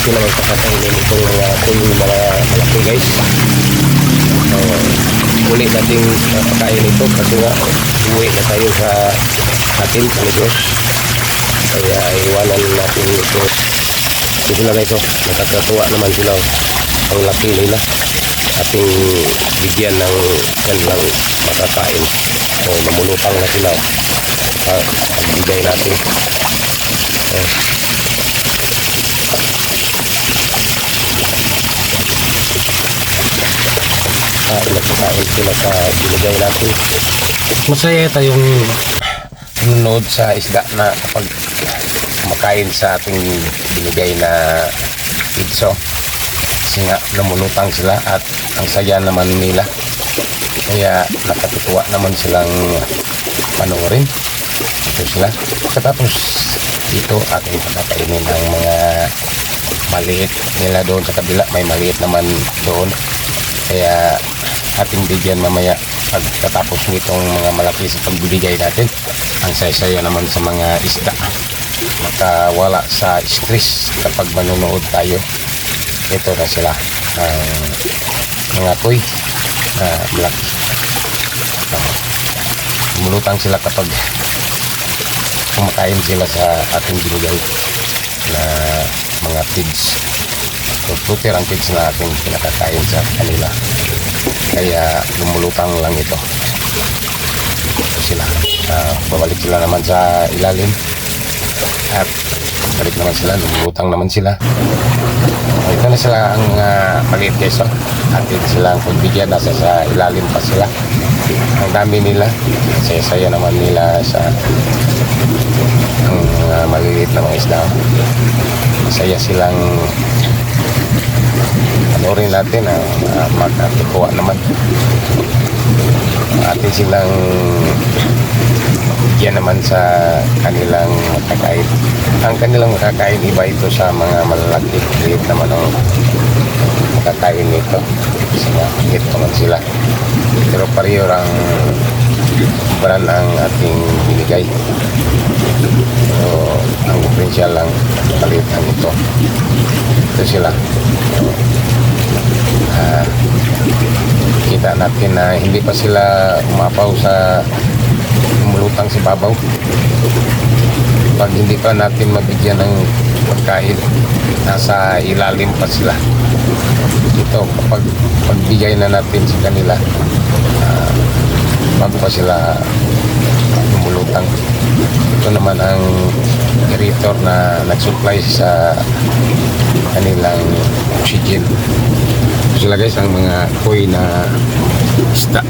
natin naman kakakainin itong mga kuyong mga malaki guys. Muli nating pakain ito kasi nga uwi na tayo sa atin sa negos, kaya iwanan natin ito. Ito sila guys, nakakatuwa naman sila, ang laki nila. Ating bigyan ng kanilang makakain, namulupang na sila pagbigay natin. Nagpakain sila sa binigay natin. Masaya tayong nanonood sa isda na kapag kumakain sa ating binigay na pizza, kasi nga namulutang sila at ang saya naman nila, kaya nakatutuwa naman silang panoorin. Ito sila. Tapos dito ating pakakainin ng mga maliit nila doon sa kabila, may maliit naman doon, kaya ating bigyan mamaya pagkatapos nitong mga malaki sa pagbibigay natin. Ang saya-saya naman sa mga isda, makawala sa stress kapag manonood tayo. Ito na sila, ang mga koy na malaki. Mulutang sila kapag kumakain sila sa ating binigay na mga feeds. So, fruiter ang feeds na ating pinakakain sa kanila, kaya lumulutang lang ito. Ito sila, babalik sila naman sa ilalim at balik naman sila, lumulutang naman sila. Ito na sila ang maliit guys, atin silang pagbigyan, nasa sa ilalim pa sila. Ang dami nila, saya-saya naman nila sa ang maliliit na mga isda. Masaya silang panoorin natin, magkatuwa naman. Atin silang bigyan naman sa kanilang makakain. Ang kanilang makakain iba ito sa mga malalaki. Liit naman ang makakain nito, kasi nga liit naman sila, pero pareho ang brand ang ating binigay. So, ang diferensya lang palitan ito. Ito sila. Kita natin na hindi pa sila umapaw sa mulutang si babaw. Pag hindi pa natin mabigyan ng pagkain, nasa ilalim pa sila. Ito, kapag pagbigay na natin sa kanila, bago pa sila lumulutang. Ito naman ang generator na nag-supply sa kanilang oxygen. Ito sila guys, ang mga koy na isda.